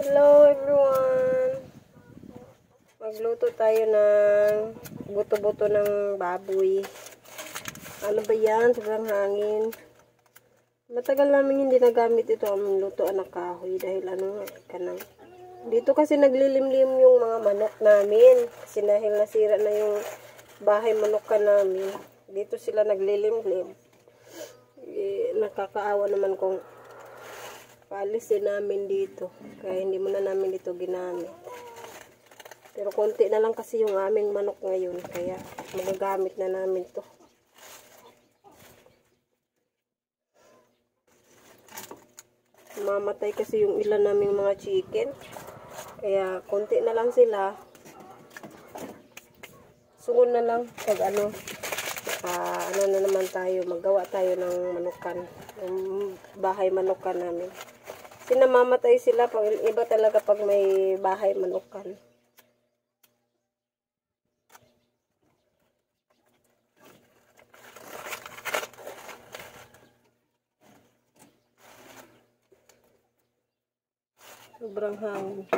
Hello everyone! Magluto tayo ng buto-buto ng baboy. Ano ba yan? Sobrang hangin. Matagal namin hindi nagamit ito ang lutoan ng kahoy dahil dito kasi naglilimlim yung mga manok namin. Kasi dahil nasira na yung bahay manukan namin. Dito sila naglilimlim. Nakakaawa naman kung paalisin namin dito. Kaya hindi muna namin dito ginamit. Pero konti na lang kasi yung aming manok ngayon. Kaya magagamit na namin to. Mamatay kasi yung ilan naming mga chicken. Kaya konti na lang sila. Sunod na lang pag ano na naman tayo, magawa tayo ng manukan. Yung bahay manukan namin. Kasi namamatay sila pag iba talaga pag may bahay manukan. Sobrang hangin.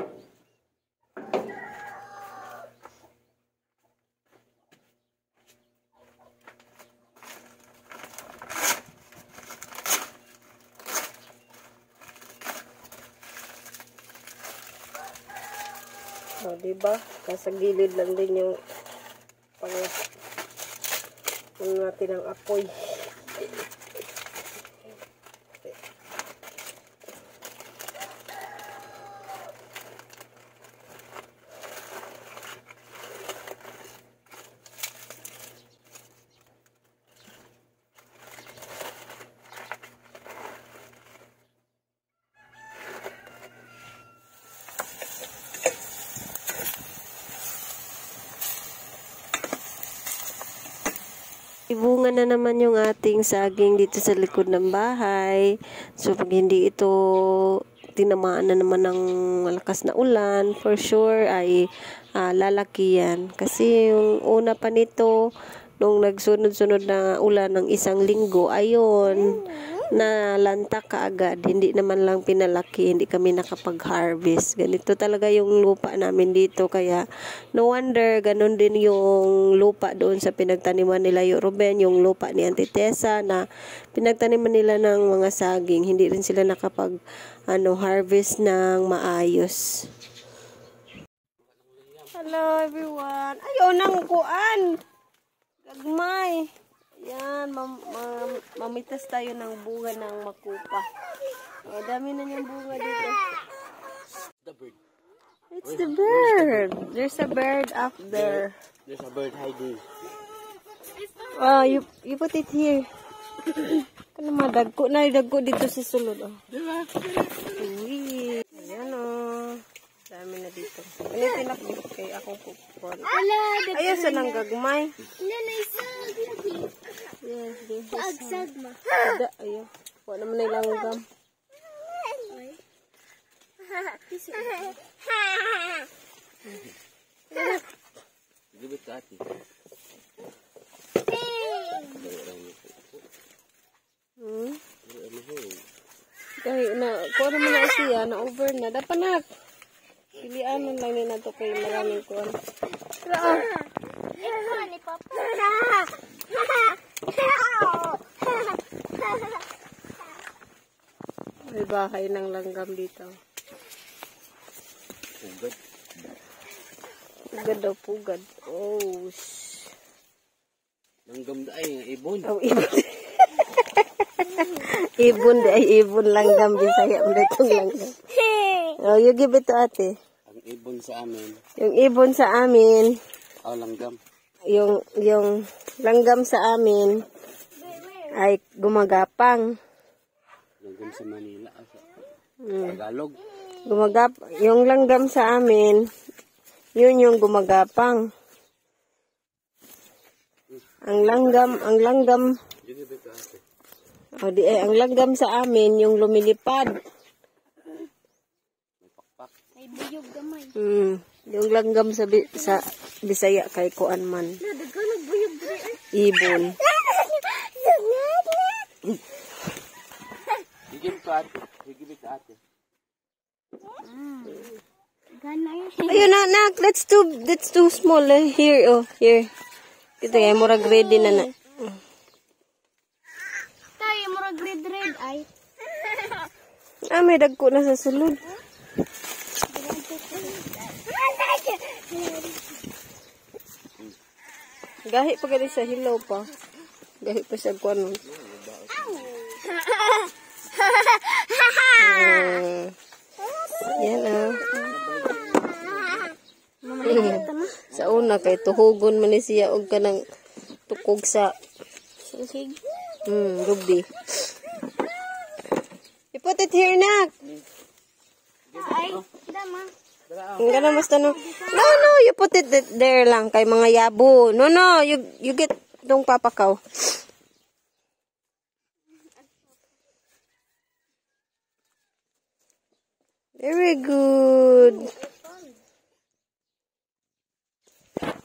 O, diba? Nasa gilid lang din yung natin ang apoy. Bunga na naman yung ating saging dito sa likod ng bahay. So, pag hindi ito tinamaan na naman ng malakas na ulan, for sure ay lalaki yan. Kasi yung una pa nito, nung nagsunod-sunod na ulan ng 1 linggo, ayun, nalanta kaagad. Hindi naman lang pinalaki, hindi kami nakapag-harvest. Ganito talaga yung lupa namin dito. Kaya, no wonder, ganun din yung lupa doon sa pinagtaniman nila yung Ruben, yung lupa ni Auntie Tessa na pinagtaniman nila ng mga saging. Hindi rin sila harvest ng maayos. Hello everyone! Ayaw nang kuan! Gagmay! Yan, mamitas tayo ng bunga ng makupa. O, dami na niyang bunga dito. The bird. It's the bird. There's a bird up there. There's a bird hiding. Oh, you put it here. Kano madagko na dagko dito sa sulod. Oh. Diba? Uy. Ayan oh. Dami na dito. Ano tinakbit kay akong kupon? Ayaw sa nang gagmay. Yes, this is Pagsagma. Ayaw. Wala naman na ilanggam. Give it to Ate. Kaya kuha naman na siya, na-over na. Dapat na. Pilianan lang nila ito kay maraming kuha. Ni Papa. May bahay ng langgam dito. Pugad. Pugad daw, pugad. Oh, Langgam da ay ibon. oh, ibon. Ibon ay ibon langgam. Bisaya mo na itong langgam. Oh, you give it to Ate. Ang ibon sa amin. Yung ibon sa amin. Oh, langgam. Yung langgam sa amin ay gumagapang. Langgam sa Manila. Tagalog. Yung langgam sa amin, yun yung gumagapang. Ang langgam, You give it to Ate. ang langgam sa amin, yung lumilipad. May pakpak. May buyog gamay. Yung langgam sa Bisaya kay kuan man. Nadagan nagbuyog dre. Ibon. You give it to Ate. You give it to Ate. Gana yun. Ayun na, nak. That's too small. Here, oh. Here. Ito yan, murag ready na na. Tayo, murag red ay. Ah, may dagko na sa sulod. Gahi pa gali sa hilaw pa. Gahi pa siya kuwan. Yan ah. Sa una kay tuhugon man ni siya og kanang tukog sa Susig. ruby. You put it here, nak. Ay, dama. Ang gana mas tanong. No, you put it there lang kay mga yabo. No, you get dong papakaw. Very good.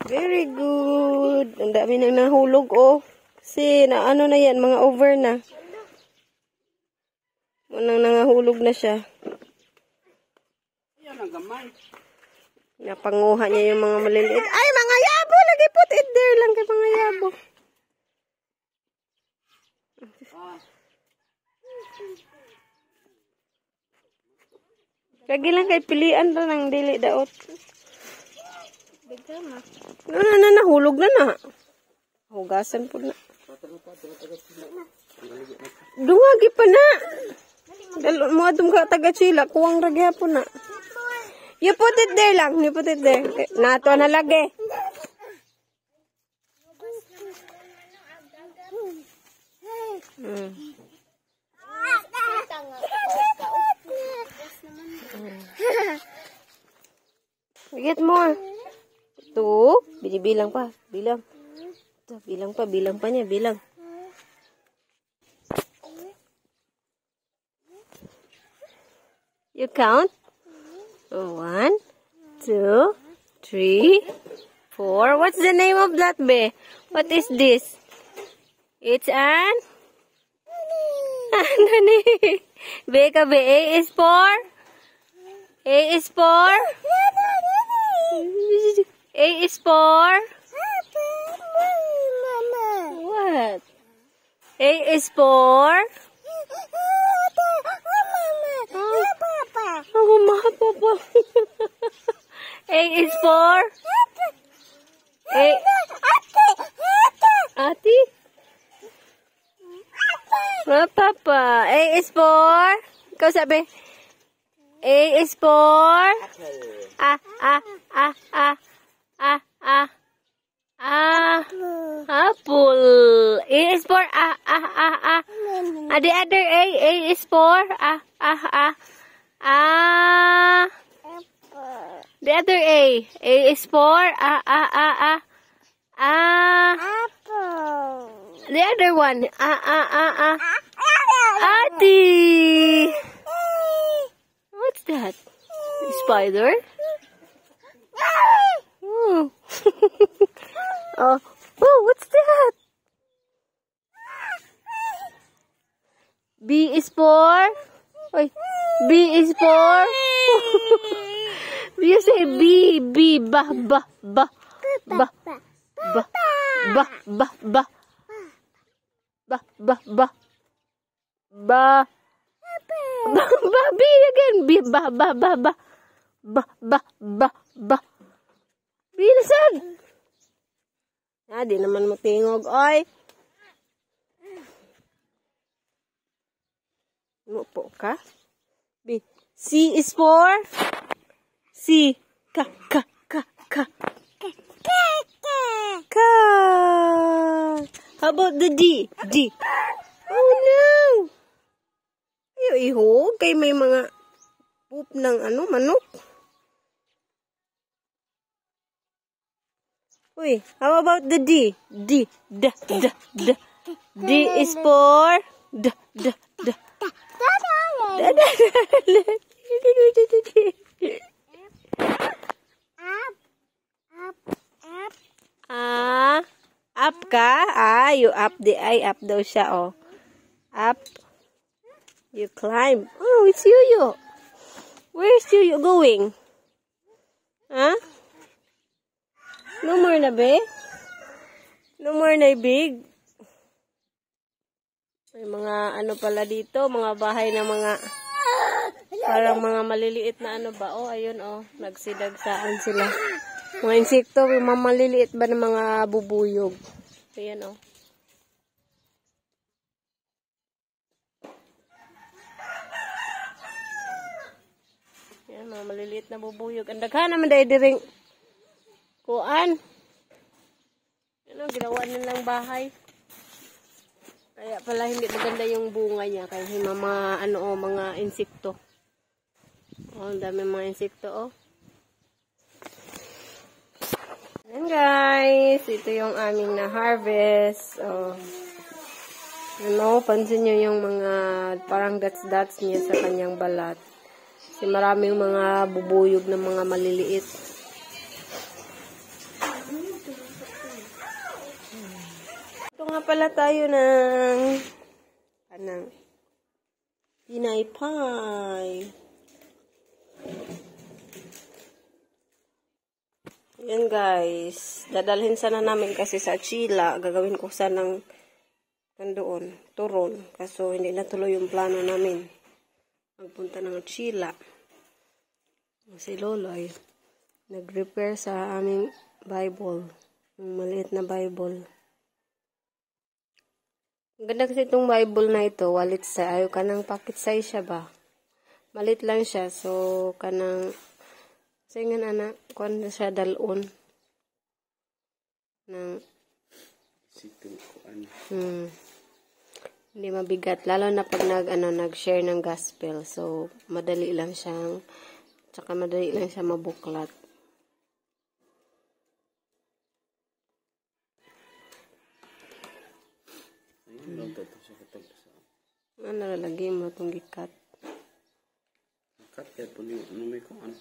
Very good. Ang dami nang nahulog, oh. Kasi, ano na yan, mga over na. Manang nangahulog na siya. Yan ang gamay. Napanguha niya yung mga maliliit. Ay, mga yabo! Lagi put it there lang kay mga yabo. Lagi lang kay pilian rin ng dili daot. Bigama. Nahulog na. Hugasan po na. Dungagi pa na. Mga dumka taga-chila. Kuwang ragya po na. You put it there lang. You put it there. Nato na lagi. Get more. Two. Bilang pa. Bilang. Ito, bilang pa niya. Bilang. You count? 1, 2, 3, 4. What's the name of that bee? What is this? It's an honey. B ka B. A is for? A is for? A is for? What? A is for? Oh, Papa. A is for? A. Ati? Papa. A is for? Ikaw sabi. A is for? Apple. A is for? The other A. A is for? The other A. A is for? The other one. Ati. What's that? Spider? Oh. Oh, what's that? B is for? Oy, B is for? You say B, ba. B again. B, ba. Bilisan. Di naman mo tingog, oy. Mupo ka. B. C is for? C. Ka. How about the D? D. Oh no. Ayaw ihog kay may mga poop ng manok. Uy, how about the D? D. D. D is for? D. Up ka? You up the I. Up daw siya, oh. Up. You climb. Oh, it's you. Where's Where's you going? Huh? No more na, be? No more na, big? May mga ano pala dito, mga bahay na mga parang mga maliliit na ano ba? Oh, ayun oh, nagsidagsaan sila. Mga insekto, may mga maliliit ba na mga bubuyog? Ayan oh. Ayan, mga maliliit na bubuyog. Ang daghan naman dahil diring kuan. Ano, ginawa nilang bahay. Kaya pala hindi maganda yung bunga niya kasi mga ano oh, mga insekto. Oh, ang dami mga insekto oh. Ayan guys, ito yung aming na-harvest. Oh. Ano, pansin nyo yung mga parang dots-dots niya sa kanyang balat. Kasi maraming mga bubuyog ng mga maliliit. Ito nga pala tayo ng Pinay pie. Yan guys. Dadalhin sana namin kasi sa Chila. Gagawin ko sanang nandoon, turon. Kaso hindi natuloy yung plano namin. Magpunta ng Chila. Si Lolo ay nag-repair sa aming Bible. Yung maliit na Bible. Ang ganda kasi itong Bible na ito, wallet size. Ayaw ka ng pocket size siya ba? Malit lang siya. So, kanang saingan anak, kuan na siya dalon. Nang hindi mabigat. Lalo na pag nag-share ng gospel. So, madali lang siyang, tsaka madali lang siya mabuklat. Ano nalalagay mo itong gikat? Gikat kaya po niyo. Ano may kuan?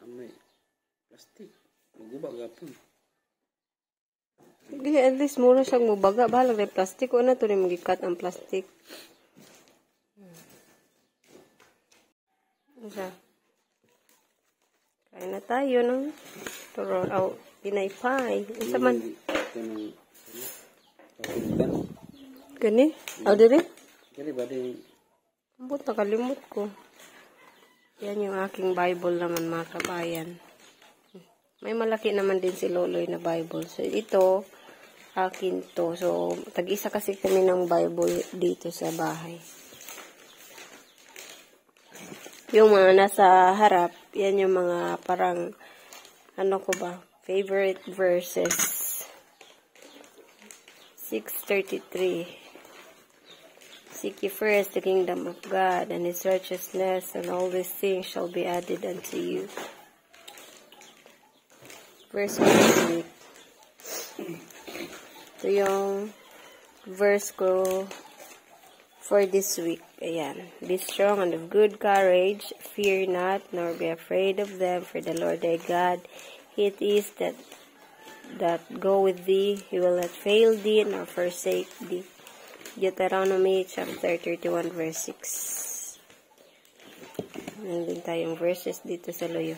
May plastic. Magubag apon. Sige, at least mura siyang mubaga. Bahala na plastic. O na ito rin magikat ang plastic. Ano siya? Kain na tayo ng turon. Oh, Pinay pie. Isa man. Gani? Aw, diri? Gani ba din? Ambot, nakalimot ko. Yan yung aking Bible naman, mga kabayan. May malaki naman din si Loloy na Bible. So, ito, akin to. So, tag-isa kasi kami ng Bible dito sa bahay. Yung mga nasa harap, yan yung mga parang, ano ko ba, favorite verses. 6:33. Seek ye first the kingdom of God and His righteousness, and all these things shall be added unto you. Verse 1. Ito yung verse ko for this week. Ayan. Be strong and of good courage. Fear not, nor be afraid of them, for the Lord thy God, it is that go with thee. He will not fail thee, nor forsake thee. Deuteronomy chapter 31 verse 6. Nandun tayong verses dito sa Loyo.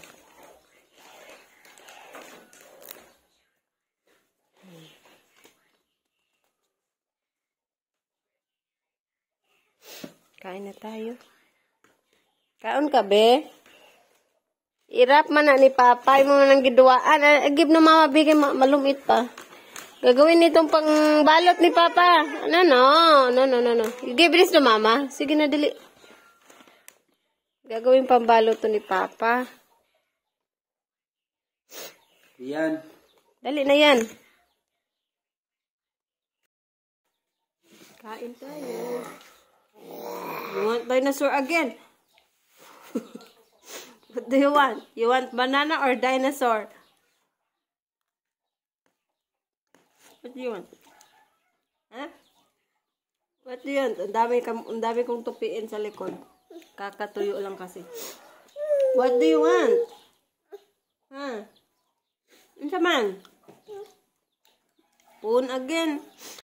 Kain na tayo. Kaon ka, be? Irap man na ni Papa. Yung mga nang giduaan. Agib na mama, bigay malumit pa. Gagawin nitong pangbalot ni Papa. No. Gibilis na mama. Sige na, dili. Gagawin pambalot to ni Papa. Yan. Dali na yan. Kain tayo. You want dinosaur again? What do you want? You want banana or dinosaur? What do you want? Huh? What do you want? Ang dami kong tupiin sa likod. Kakatuyo lang kasi. What do you want? Huh? Ano man? Spoon again.